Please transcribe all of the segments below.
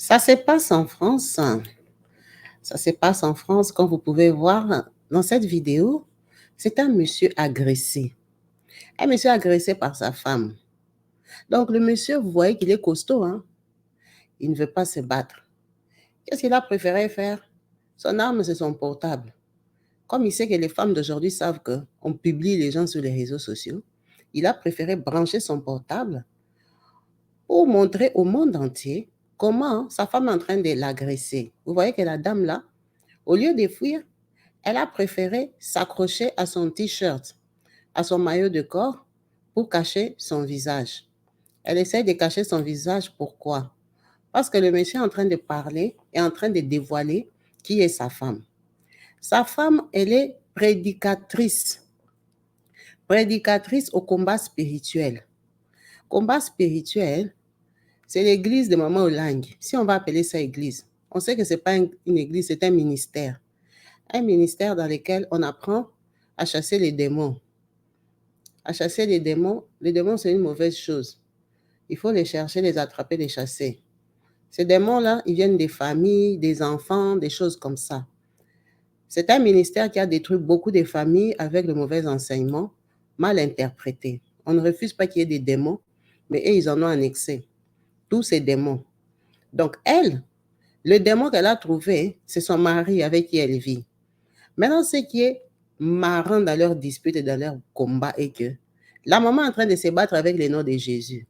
Ça se passe en France. Ça se passe en France, comme vous pouvez voir dans cette vidéo. C'est un monsieur agressé. Un monsieur agressé par sa femme. Donc le monsieur, vous voyez qu'il est costaud, hein? Il ne veut pas se battre. Qu'est-ce qu'il a préféré faire? Son arme, c'est son portable. Comme il sait que les femmes d'aujourd'hui savent qu'on publie les gens sur les réseaux sociaux, il a préféré brancher son portable pour montrer au monde entier comment sa femme est en train de l'agresser. Vous voyez que la dame là, au lieu de fuir, elle a préféré s'accrocher à son t-shirt, à son maillot de corps pour cacher son visage. Elle essaie de cacher son visage, pourquoi? Parce que le monsieur est en train de parler et en train de dévoiler qui est sa femme. Sa femme, elle est prédicatrice au combat spirituel. Combat spirituel, c'est l'église de Maman Olang. Si on va appeler ça église, on sait que ce n'est pas une église, c'est un ministère. Un ministère dans lequel on apprend à chasser les démons. À chasser les démons, c'est une mauvaise chose. Il faut les chercher, les attraper, les chasser. Ces démons-là, ils viennent des familles, des enfants, des choses comme ça. C'est un ministère qui a détruit beaucoup de familles avec le mauvais enseignement, mal interprété. On ne refuse pas qu'il y ait des démons, mais eux, ils en ont un excès. Tous ces démons. Donc, elle, le démon qu'elle a trouvé, c'est son mari avec qui elle vit. Maintenant, ce qui est marrant dans leur dispute et dans leur combat est que la maman est en train de se battre avec le nom de Jésus.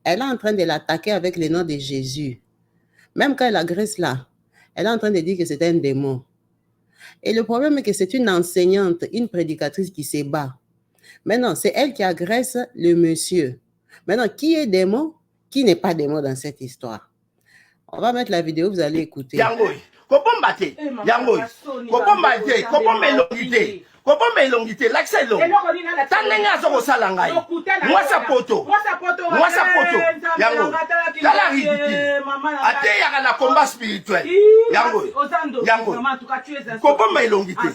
Elle est en train de l'attaquer avec le nom de Jésus. Même quand elle agresse là, elle est en train de dire que c'est un démon. Et le problème est que c'est une enseignante, une prédicatrice qui se bat. Maintenant, c'est elle qui agresse le monsieur. Maintenant, qui est démon? Qui n'est pas démon dans cette histoire? On va mettre la vidéo, vous allez écouter. Yangoy, kobombate, yangoy, kobombate, kobombelongite, kobombelongite, l'accelo. Tanenga soko salangai. Mwasa poto, yangoy. Tala ridicule. Ate yaka na combat spirituel. Yangoy, yangoy. Kobombelongite,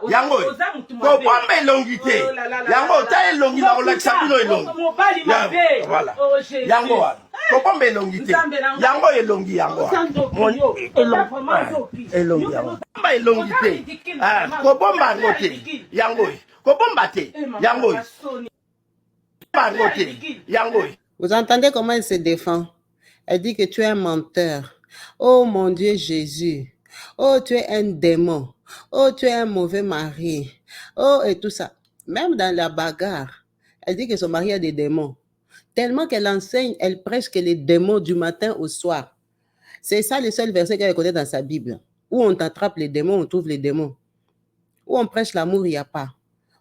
yangoy. Kobombelongite, yangoy. Ta elongi na relaxa bino elongi. Voilà. Yangoy. Kopombe elongite. Yango elongi yango. Elongi yango. Kopomba elongite. Kopomba ngote. Yango. Kopomba te. Yango. Yango. Vous entendez comment elle se défend? Elle dit que tu es un menteur. Oh mon Dieu Jésus. Oh, tu es un démon. Oh, tu es un mauvais mari. Oh, et tout ça. Même dans la bagarre, elle dit que son mari a des démons. Tellement qu'elle enseigne, elle prêche que les démons du matin au soir. C'est ça le seul verset qu'elle connaît dans sa Bible. Où on t'attrape les démons, on trouve les démons. Où on prêche l'amour, il n'y a pas.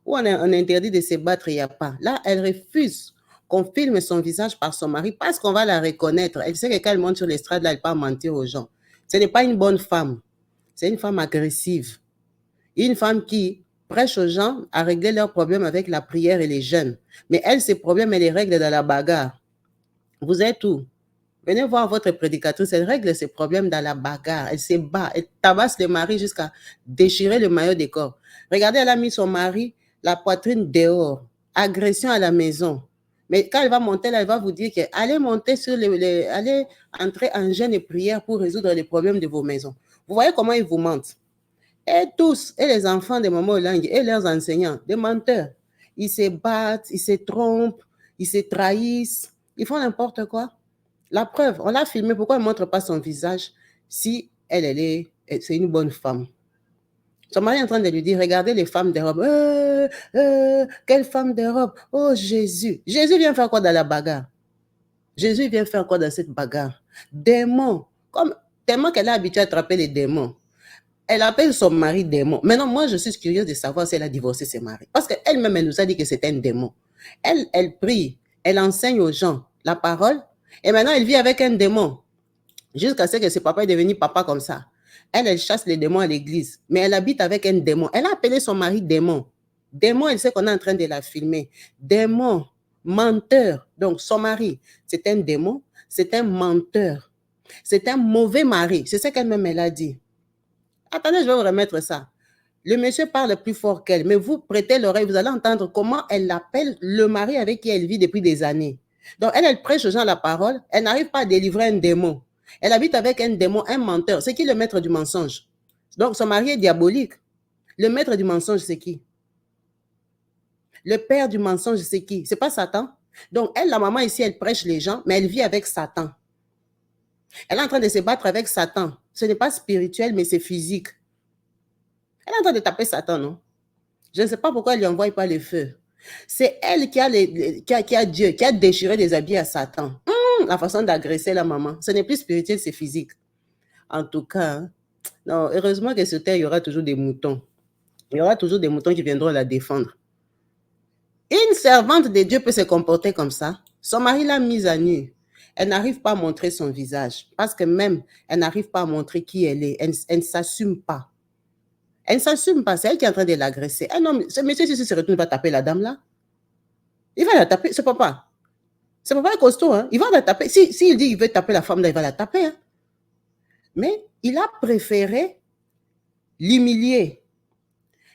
Où on interdit de se battre, il n'y a pas. Là, elle refuse qu'on filme son visage par son mari parce qu'on va la reconnaître. Elle sait que quand elle monte sur l'estrade, là, elle ne peut pas mentir aux gens. Ce n'est pas une bonne femme. C'est une femme agressive. Une femme qui prêche aux gens à régler leurs problèmes avec la prière et les jeûnes. Mais elle, ses problèmes, elle les règle dans la bagarre. Vous êtes où? Venez voir votre prédicatrice, elle règle ses problèmes dans la bagarre. Elle se bat, elle tabasse le mari jusqu'à déchirer le maillot de corps. Regardez, elle a mis son mari la poitrine dehors. Agression à la maison. Mais quand elle va monter, là, elle va vous dire que allez monter sur allez entrer en jeûne et prière pour résoudre les problèmes de vos maisons. Vous voyez comment ils vous mentent? Et tous, et les enfants de Maman Olang, et leurs enseignants, des menteurs. Ils se battent, ils se trompent, ils se trahissent, ils font n'importe quoi. La preuve, on l'a filmé, pourquoi elle ne montre pas son visage si c'est une bonne femme? Son mari est en train de lui dire, regardez les femmes des robes. Quelle femme des robes? Oh Jésus. Jésus vient faire quoi dans la bagarre? Jésus vient faire quoi dans cette bagarre? Démon. Tellement qu'elle est habituée à attraper les démons. Elle appelle son mari démon. Maintenant, moi, je suis curieuse de savoir si elle a divorcé ses maris. Parce qu'elle-même, elle nous a dit que c'était un démon. Elle prie, elle enseigne aux gens la parole. Et maintenant, elle vit avec un démon. Jusqu'à ce que ses papas est devenu papa comme ça. Elle chasse les démons à l'église. Mais elle habite avec un démon. Elle a appelé son mari démon. Démon, elle sait qu'on est en train de la filmer. Démon, menteur. Donc, son mari, c'est un démon. C'est un menteur. C'est un mauvais mari. C'est ce qu'elle-même, elle a dit. Attendez, je vais vous remettre ça. Le monsieur parle plus fort qu'elle, mais vous prêtez l'oreille, vous allez entendre comment elle appelle le mari avec qui elle vit depuis des années. Donc, elle prêche aux gens la parole, elle n'arrive pas à délivrer un démon. Elle habite avec un démon, un menteur. C'est qui le maître du mensonge? Donc, son mari est diabolique. Le maître du mensonge, c'est qui? Le père du mensonge, c'est qui? C'est pas Satan? Donc, elle, la maman ici, elle prêche les gens, mais elle vit avec Satan. Elle est en train de se battre avec Satan. Ce n'est pas spirituel, mais c'est physique. Elle est en train de taper Satan, non? Je ne sais pas pourquoi elle lui envoie pas le feu. C'est elle qui a Dieu, qui a déchiré des habits à Satan. La façon d'agresser la maman. Ce n'est plus spirituel, c'est physique. En tout cas, non, heureusement que sur terre, il y aura toujours des moutons. Il y aura toujours des moutons qui viendront la défendre. Une servante de Dieu peut se comporter comme ça. Son mari l'a mise à nu. Elle n'arrive pas à montrer son visage. Parce que même, elle n'arrive pas à montrer qui elle est. Elle ne s'assume pas. Elle ne s'assume pas. C'est elle qui est en train de l'agresser. Un homme, ce monsieur, si se retourne, il va taper la dame là. Il va la taper. C'est papa. C'est papa costaud. Hein? Il va la taper. S'il dit qu'il veut taper la femme là, il va la taper. Hein? Mais il a préféré l'humilier.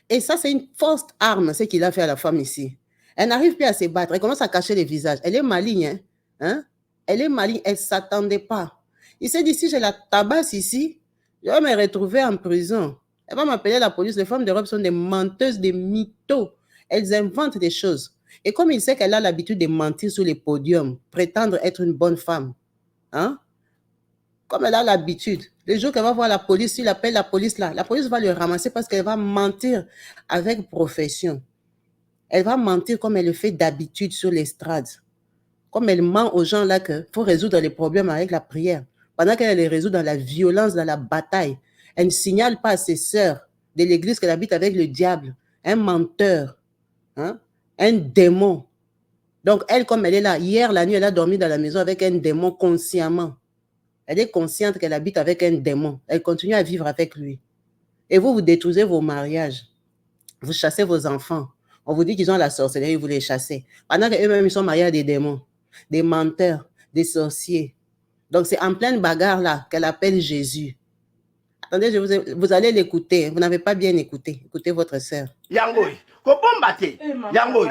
Et ça, c'est une forte arme, ce qu'il a fait à la femme ici. Elle n'arrive plus à se battre. Elle commence à cacher les visages. Elle est maligne. Hein? Elle est maligne. Elle ne s'attendait pas. Il s'est dit, si je la tabasse ici, je vais me retrouver en prison. Elle va m'appeler la police. Les femmes d'Europe sont des menteuses, des mythos. Elles inventent des choses. Et comme il sait qu'elle a l'habitude de mentir sur les podiums, prétendre être une bonne femme, hein? Comme elle a l'habitude, le jour qu'elle va voir la police, s'il appelle la police là, la police va le ramasser parce qu'elle va mentir avec profession. Elle va mentir comme elle le fait d'habitude sur l'estrade. Comme elle ment aux gens là qu'il faut résoudre les problèmes avec la prière. Pendant qu'elle les résout dans la violence, dans la bataille, elle ne signale pas à ses sœurs de l'église qu'elle habite avec le diable, un menteur, hein, un démon. Donc elle, comme elle est là, hier la nuit, elle a dormi dans la maison avec un démon consciemment. Elle est consciente qu'elle habite avec un démon. Elle continue à vivre avec lui. Et vous, vous détruisez vos mariages. Vous chassez vos enfants. On vous dit qu'ils ont la sorcellerie, vous les chassez. Pendant qu'eux-mêmes, ils sont mariés à des démons, des menteurs, des sorciers. Donc, c'est en pleine bagarre là qu'elle appelle Jésus. Attendez, vous allez l'écouter. Vous n'avez pas bien écouté. Écoutez votre sœur. Yangoy, kobomba te. Yangoy,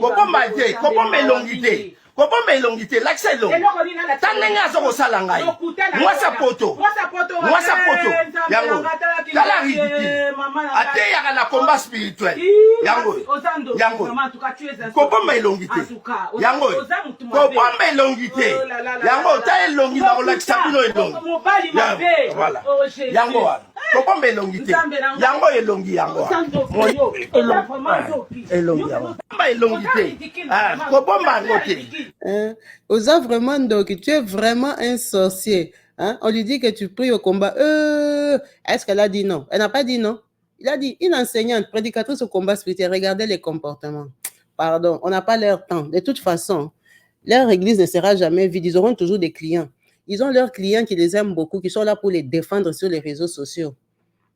kobomba te, kobomba elongi te. Kobomba elongi te, l'accès long. Tanenga zoko salangai. Mwasa poto. Mwasa poto. Yangoy, tala ridicule. Ate yaka na combat spirituel. Yangoy, yangoy. Kobomba elongi te. Yangoy, kobomba elongi te. Yangoy, ta elongi na kolakisa bino elongi. Voilà. Yangoy. Kobomba elongi te. Yangoy elongi yangoy. Osa vraiment, donc, tu es vraiment un sorcier. Hein? On lui dit que tu pries au combat. Est-ce qu'elle a dit non? Elle n'a pas dit non. Il a dit, une enseignante, prédicatrice au combat spirituel, regardez les comportements. Pardon, on n'a pas leur temps. De toute façon, leur église ne sera jamais vide. Ils auront toujours des clients. Ils ont leurs clients qui les aiment beaucoup, qui sont là pour les défendre sur les réseaux sociaux.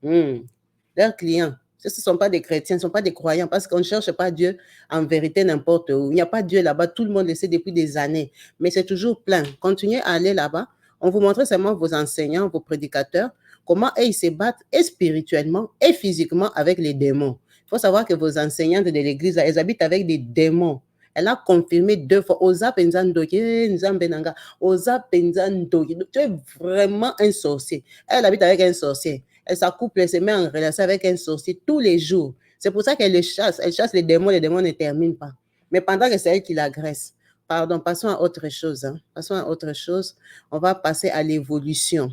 Leurs clients. Ce ne sont pas des chrétiens, ce ne sont pas des croyants, parce qu'on ne cherche pas Dieu en vérité n'importe où. Il n'y a pas Dieu là-bas, tout le monde le sait depuis des années, mais c'est toujours plein. Continuez à aller là-bas. On vous montre seulement vos enseignants, vos prédicateurs, comment ils se battent et spirituellement et physiquement avec les démons. Il faut savoir que vos enseignantes de l'église, elles habitent avec des démons. Elle a confirmé 2 fois. Oza Penzandoki, Nzambenanga, Oza Penzandoki. Tu es vraiment un sorcier. Elle habite avec un sorcier. Elle s'accouple, elle se met en relation avec un sorcier tous les jours. C'est pour ça qu'elle les chasse. Elle chasse les démons ne terminent pas. Mais pendant que c'est elle qui l'agresse. Pardon, passons à autre chose. Hein. Passons à autre chose. On va passer à l'évolution.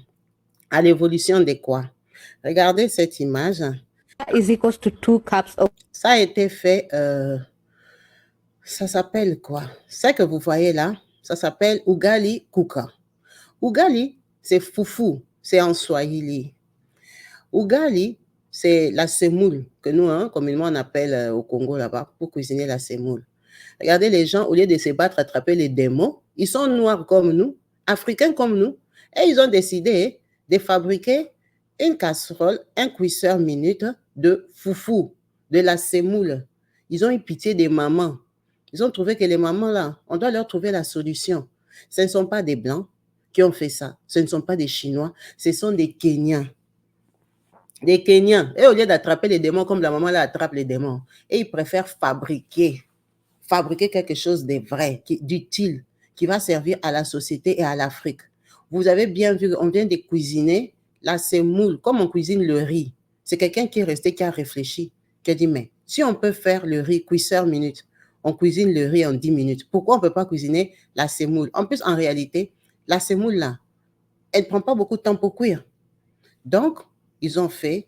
À l'évolution de quoi? Regardez cette image. Is equals to 2 cups of... Ça a été fait... ça s'appelle quoi? Ça que vous voyez là, ça s'appelle Ugali Kuka. Ugali, c'est foufou. C'est en Swahili. Ugali, c'est la semoule que nous, hein, communément, on appelle au Congo là-bas pour cuisiner la semoule. Regardez les gens, au lieu de se battre, attraper les démons, ils sont noirs comme nous, africains comme nous, et ils ont décidé de fabriquer une casserole, un cuisseur minute de foufou, de la semoule. Ils ont eu pitié des mamans. Ils ont trouvé que les mamans là, on doit leur trouver la solution. Ce ne sont pas des Blancs qui ont fait ça. Ce ne sont pas des Chinois, ce sont des Kenyans. Des Kenyans. Et au lieu d'attraper les démons comme la maman là attrape les démons, et ils préfèrent fabriquer quelque chose de vrai, d'utile, qui va servir à la société et à l'Afrique. Vous avez bien vu, on vient de cuisiner la semoule, comme on cuisine le riz. C'est quelqu'un qui est resté, qui a réfléchi, qui a dit, mais si on peut faire le riz cuisseur minutes, on cuisine le riz en 10 minutes. Pourquoi on ne peut pas cuisiner la semoule? En plus, en réalité, la semoule, là, elle ne prend pas beaucoup de temps pour cuire. Donc, ils ont fait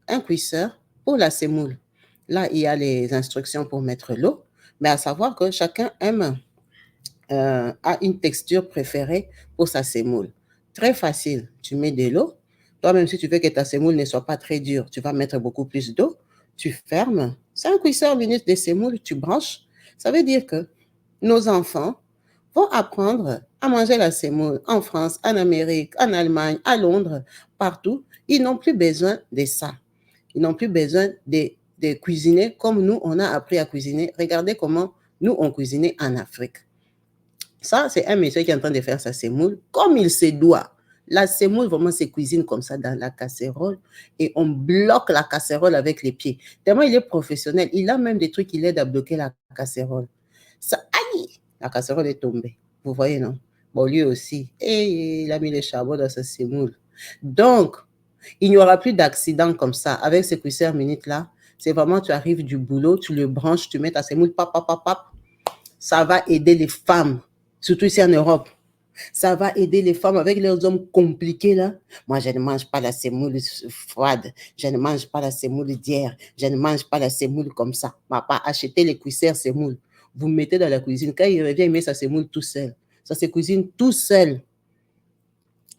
un cuisseur pour la semoule. Là, il y a les instructions pour mettre l'eau, mais à savoir que chacun a une texture préférée pour sa semoule. Très facile, tu mets de l'eau. Toi-même, si tu veux que ta semoule ne soit pas très dure, tu vas mettre beaucoup plus d'eau. Tu fermes. C'est un cuisseur minute de semoule, tu branches. Ça veut dire que nos enfants vont apprendre à manger la semoule en France, en Amérique, en Allemagne, à Londres, partout. Ils n'ont plus besoin de ça. Ils n'ont plus besoin de cuisiner comme nous, on a appris à cuisiner. Regardez comment nous, on cuisinait en Afrique. Ça, c'est un monsieur qui est en train de faire sa semoule comme il se doit. La semoule, vraiment, se cuisine comme ça dans la casserole et on bloque la casserole avec les pieds. Tellement il est professionnel, il a même des trucs qui l'aident à bloquer la casserole. Ça, aïe, la casserole est tombée. Vous voyez, non? Bon, lui aussi, et il a mis les charbons dans sa semoule. Donc, il n'y aura plus d'accident comme ça. Avec ces cuisseurs minutes-là, c'est vraiment, tu arrives du boulot, tu le branches, tu mets ta semoule, pap, pap, pap, pap. Ça va aider les femmes, surtout ici en Europe. Ça va aider les femmes avec leurs hommes compliqués là. Moi, je ne mange pas la semoule froide. Je ne mange pas la semoule d'hier. Je ne mange pas la semoule comme ça. Papa, achetez les cuisseurs semoule. Vous mettez dans la cuisine. Quand il revient, il met sa semoule tout seul. Ça se cuisine tout seul.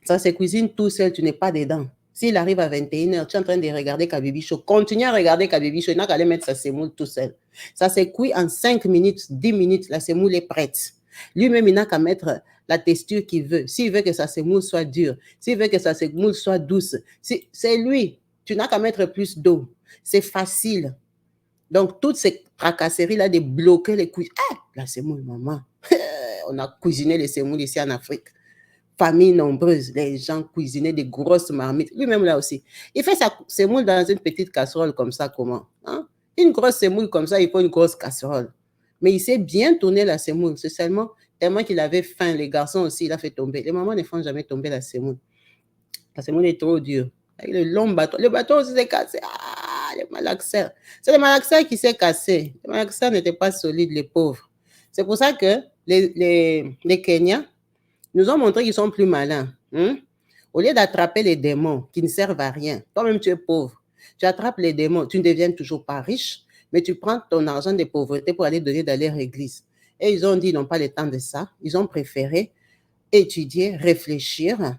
Ça se cuisine tout seul. Tu n'es pas dedans. S'il arrive à 21h, tu es en train de regarder Kabibi Show. Continue à regarder Kabibi Show. Il n'a qu'à aller mettre sa semoule tout seul. Ça se cuit en 5 minutes, 10 minutes. La semoule est prête. Lui-même, il n'a qu'à mettre la texture qu'il veut. S'il veut que sa semoule soit dure, s'il veut que sa semoule soit douce, c'est lui. Tu n'as qu'à mettre plus d'eau. C'est facile. Donc, toutes ces tracasseries-là de bloquer les cuissons. Ah, la semoule, maman. On a cuisiné les semoules ici en Afrique. Famille nombreuse, les gens cuisinaient des grosses marmites. Lui-même, là aussi. Il fait sa semoule dans une petite casserole comme ça, comment? Hein? Une grosse semoule comme ça, il faut une grosse casserole. Mais il sait bien tourner la semoule. C'est seulement tellement qu'il avait faim. Les garçons aussi, il a fait tomber. Les mamans ne font jamais tomber la semoule. La semoule est trop dure. Avec le long bâton. Le bâton aussi s'est cassé. Ah, les malaxeurs. C'est les malaxeurs qui s'est cassé. Les malaxeurs n'étaient pas solides, les pauvres. C'est pour ça que les Kenyans nous ont montré qu'ils sont plus malins. Au lieu d'attraper les démons qui ne servent à rien, toi-même tu es pauvre. Tu attrapes les démons, tu ne deviens toujours pas riche, mais tu prends ton argent de pauvreté pour aller donner dans leur église. Et ils ont dit, ils n'ont pas le temps de ça. Ils ont préféré étudier, réfléchir,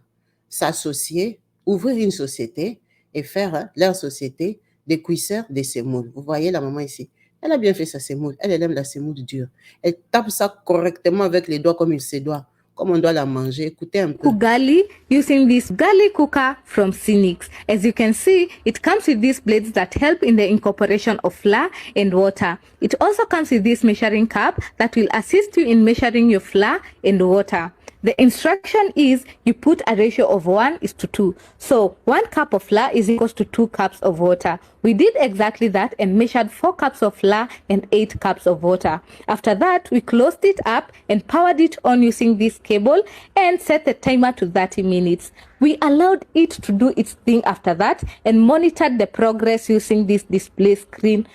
s'associer, ouvrir une société et faire leur société des cuisseurs de semoule. Vous voyez la maman ici. Elle a bien fait sa semoule. Elle aime la semoule dure. Elle tape ça correctement avec les doigts comme il se doit. Comme on doit la manger. Écoutez un peu. Ugali using this ugali cooker from Sinix. As you can see, it comes with these blades that help in the incorporation of flour and water. It also comes with this measuring cup that will assist you in measuring your flour and water. The instruction is you put a ratio of 1:2. So 1 cup of flour is equals to 2 cups of water. We did exactly that and measured 4 cups of flour and 8 cups of water. After that, we closed it up and powered it on using this cable and set the timer to 30 minutes. We allowed it to do its thing after that and monitored the progress using this display screen.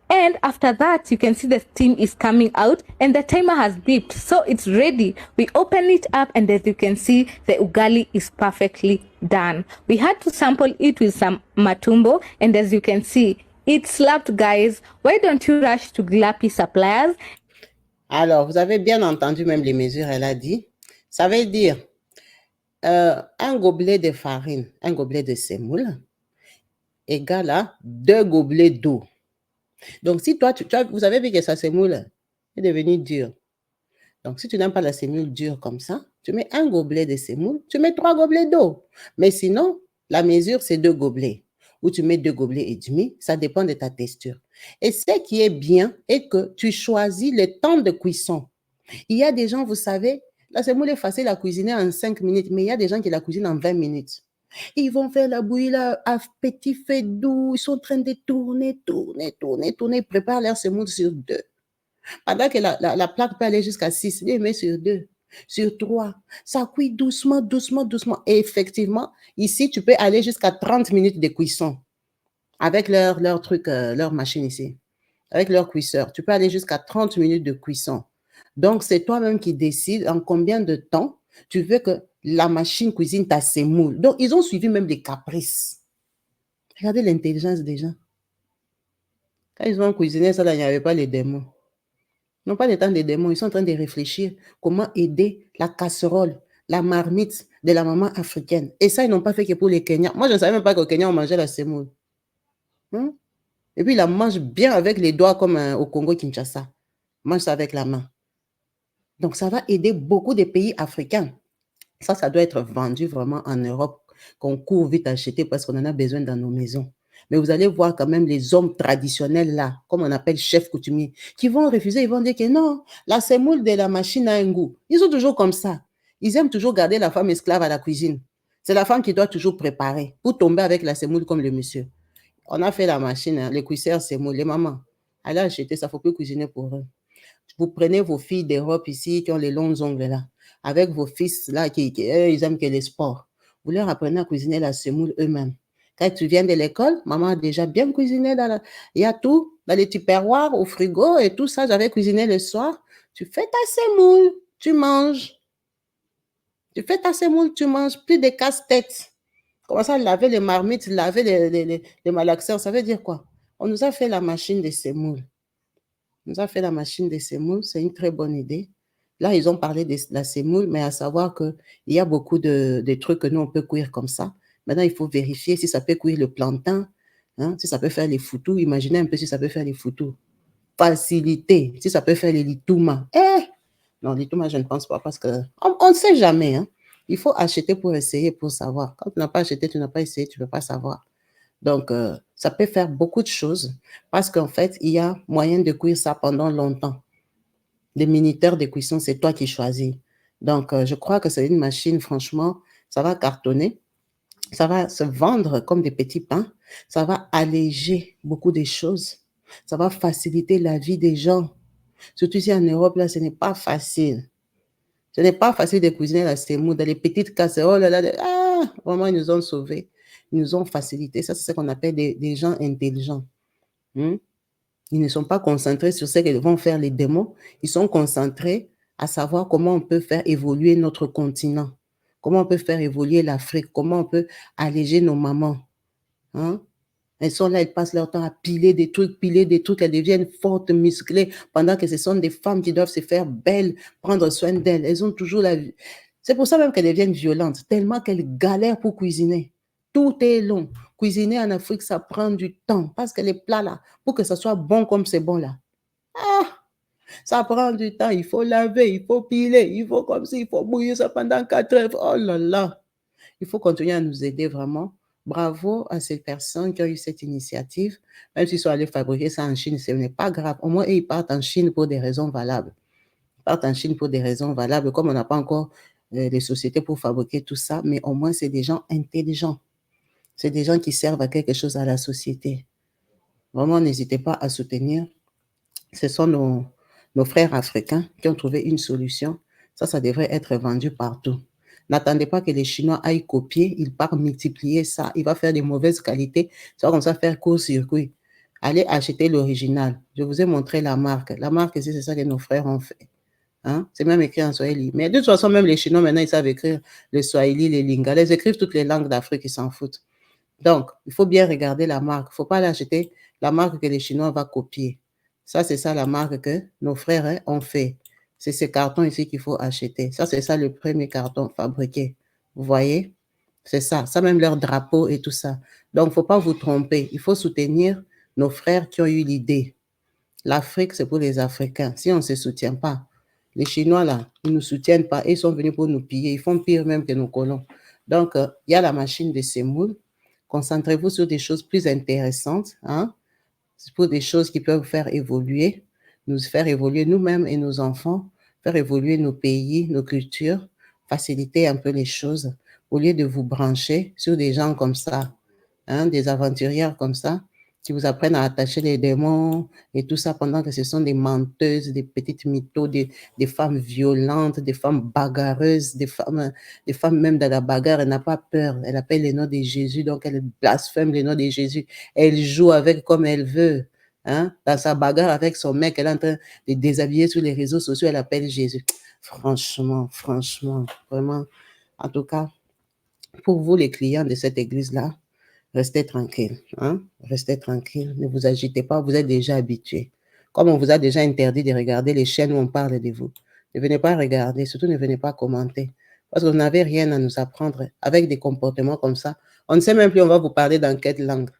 And after that, you can see the steam is coming out and the timer has beeped. So it's ready. We open it up and as you can see, the ugali is perfectly done. We had to sample it with some matumbo and as you can see, it slapped, guys. Why don't you rush to Glapi Suppliers? Alors, vous avez bien entendu même les mesures, elle a dit. Ça veut dire un gobelet de farine, un gobelet de semoule égale à 2 gobelets d'eau. Donc, si toi, vous avez vu que sa semoule est devenue dure. Donc, si tu n'aimes pas la semoule dure comme ça, tu mets un gobelet de semoule, tu mets 3 gobelets d'eau. Mais sinon, la mesure, c'est 2 gobelets. Ou tu mets 2 gobelets et demi, ça dépend de ta texture. Et ce qui est bien est que tu choisis le temps de cuisson. Il y a des gens, vous savez, la semoule est facile à cuisiner en 5 minutes, mais il y a des gens qui la cuisinent en 20 minutes. Ils vont faire la bouillie là, à petit feu doux. Ils sont en train de tourner. Ils préparent leur semoule sur 2. Pendant que la plaque peut aller jusqu'à 6, ils mettent sur 2. sur 3. Ça cuit doucement, doucement, doucement. Et effectivement, ici, tu peux aller jusqu'à 30 minutes de cuisson avec leur truc, leur machine ici, avec leur cuisseur. Tu peux aller jusqu'à 30 minutes de cuisson. Donc, c'est toi-même qui décides en combien de temps tu veux que la machine cuisine ta semoule. Donc, ils ont suivi même les caprices. Regardez l'intelligence des gens. Quand ils ont cuisiné ça, là, il n'y avait pas les démons. Ils n'ont pas le temps des démons. Ils sont en train de réfléchir comment aider la casserole, la marmite de la maman africaine. Et ça, ils n'ont pas fait que pour les Kenyans. Moi, je ne savais même pas qu'au Kenya, on mangeait la semoule. Et puis, ils la mangent bien avec les doigts comme au Congo-Kinshasa. Ils mangent ça avec la main. Donc, ça va aider beaucoup de pays africains. Ça doit être vendu vraiment en Europe, qu'on court vite acheter parce qu'on en a besoin dans nos maisons. Mais vous allez voir quand même les hommes traditionnels là, comme on appelle chefs coutumiers, qui vont refuser, ils vont dire que non, la semoule de la machine a un goût. Ils sont toujours comme ça. Ils aiment toujours garder la femme esclave à la cuisine. C'est la femme qui doit toujours préparer pour tomber avec la semoule comme le monsieur. On a fait la machine, hein, les cuisseurs semoule, les mamans. Allez acheter, ça ne faut plus cuisiner pour eux. Vous prenez vos filles d'Europe ici qui ont les longs ongles là, avec vos fils là qui ils aiment que les sports. Vous leur apprenez à cuisiner la semoule eux-mêmes. Quand tu viens de l'école, maman a déjà bien cuisiné. Il y a tout dans les tupperwares, au frigo et tout ça. J'avais cuisiné le soir. Tu fais ta semoule, tu manges. Tu fais ta semoule, tu manges. Plus de casse-tête. Commence à laver les marmites, laver les malaxeurs. Ça veut dire quoi? On nous a fait la machine de semoule. On nous a fait la machine de semoule. C'est une très bonne idée. Là, ils ont parlé de la semoule, mais à savoir qu'il y a beaucoup de trucs que nous, on peut cuire comme ça. Maintenant, il faut vérifier si ça peut cuire le plantain, hein, si ça peut faire les foutous. Imaginez un peu si ça peut faire les foutous. Facilité, si ça peut faire les litouma. Non, litouma, je ne pense pas parce qu'on ne sait jamais. Hein. Il faut acheter pour essayer, pour savoir. Quand tu n'as pas acheté, tu n'as pas essayé, tu ne peux pas savoir. Donc, ça peut faire beaucoup de choses parce qu'en fait, il y a moyen de cuire ça pendant longtemps. Des minuteurs de cuisson, c'est toi qui choisis. Donc, je crois que c'est une machine, franchement, ça va cartonner. Ça va se vendre comme des petits pains. Ça va alléger beaucoup de choses. Ça va faciliter la vie des gens. Surtout ici en Europe, là, ce n'est pas facile. Ce n'est pas facile de cuisiner la semoule dans les petites casseroles. Là, vraiment, ils nous ont sauvés. Ils nous ont facilité. Ça, c'est ce qu'on appelle des gens intelligents. Ils ne sont pas concentrés sur ce que vont faire les démons. Ils sont concentrés à savoir comment on peut faire évoluer notre continent. Comment on peut faire évoluer l'Afrique? Comment on peut alléger nos mamans? Hein? Elles sont là, elles passent leur temps à piler des trucs, elles deviennent fortes, musclées, pendant que ce sont des femmes qui doivent se faire belles, prendre soin d'elles. Elles ont toujours la vie. C'est pour ça même qu'elles deviennent violentes, tellement qu'elles galèrent pour cuisiner. Tout est long. Cuisiner en Afrique, ça prend du temps, parce que les plats là, pour que ça soit bon comme c'est bon là, ça prend du temps, il faut laver, il faut piler, il faut comme ça, il faut bouillir ça pendant 4 heures. Oh là là! Il faut continuer à nous aider vraiment. Bravo à ces personnes qui ont eu cette initiative. Même s'ils sont allés fabriquer ça en Chine, ce n'est pas grave. Au moins, ils partent en Chine pour des raisons valables. Ils partent en Chine pour des raisons valables. Comme on n'a pas encore les sociétés pour fabriquer tout ça, mais au moins, c'est des gens intelligents. C'est des gens qui servent à quelque chose à la société. Vraiment, n'hésitez pas à soutenir. Ce sont nos frères africains qui ont trouvé une solution. Ça devrait être vendu partout. N'attendez pas que les Chinois aillent copier, ils partent multiplier ça. Il va faire de mauvaises qualités. Ça va comme ça faire court-circuit. Allez acheter l'original. Je vous ai montré la marque. La marque, c'est ça que nos frères ont fait. Hein? C'est même écrit en Swahili. Mais de toute façon, même les Chinois, maintenant, ils savent écrire le Swahili, les Lingala. Ils écrivent toutes les langues d'Afrique, ils s'en foutent. Donc, il faut bien regarder la marque. Il ne faut pas aller acheter la marque que les Chinois vont copier. Ça, c'est ça la marque que nos frères ont fait. C'est ces cartons ici qu'il faut acheter. Ça, c'est ça le premier carton fabriqué. Vous voyez? C'est ça. Ça, même leur drapeau et tout ça. Donc, il ne faut pas vous tromper. Il faut soutenir nos frères qui ont eu l'idée. L'Afrique, c'est pour les Africains. Si on ne se soutient pas, les Chinois, là, ils ne nous soutiennent pas. Ils sont venus pour nous piller. Ils font pire même que nos colons. Donc, il y a la machine de semoule. Concentrez-vous sur des choses plus intéressantes. Hein? C'est pour des choses qui peuvent faire évoluer, nous faire évoluer nous-mêmes et nos enfants, faire évoluer nos pays, nos cultures, faciliter un peu les choses, au lieu de vous brancher sur des gens comme ça, hein, des aventurières comme ça, qui vous apprennent à attacher les démons et tout ça, pendant que ce sont des menteuses, des petites mythos, des femmes violentes, des femmes bagarreuses, des femmes même dans la bagarre, elle n'a pas peur, elle appelle le nom de Jésus, donc elle blasphème le nom de Jésus, elle joue avec comme elle veut, hein? Dans sa bagarre avec son mec, elle est en train de déshabiller sur les réseaux sociaux, elle appelle Jésus. Franchement, vraiment, en tout cas, pour vous les clients de cette église-là, restez tranquille, hein? Restez tranquille, ne vous agitez pas, vous êtes déjà habitués. Comme on vous a déjà interdit de regarder les chaînes où on parle de vous, ne venez pas regarder, surtout ne venez pas commenter, parce que vous n'avez rien à nous apprendre avec des comportements comme ça. On ne sait même plus on va vous parler dans quelle langue.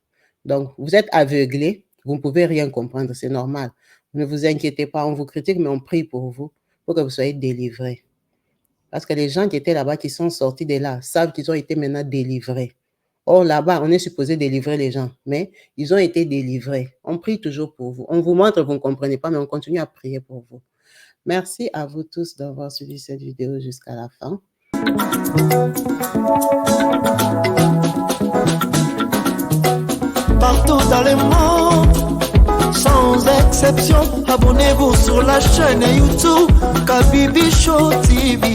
Donc, vous êtes aveuglés, vous ne pouvez rien comprendre, c'est normal. Ne vous inquiétez pas, on vous critique, mais on prie pour vous, pour que vous soyez délivrés. Parce que les gens qui étaient là-bas, qui sont sortis de là, savent qu'ils ont été maintenant délivrés. Or, là-bas, on est supposé délivrer les gens, mais ils ont été délivrés. On prie toujours pour vous. On vous montre, vous ne comprenez pas, mais on continue à prier pour vous. Merci à vous tous d'avoir suivi cette vidéo jusqu'à la fin. Partout dans le monde, sans exception, abonnez-vous sur la chaîne YouTube Kabibi Show TV.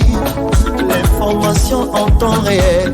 L'information en temps réel,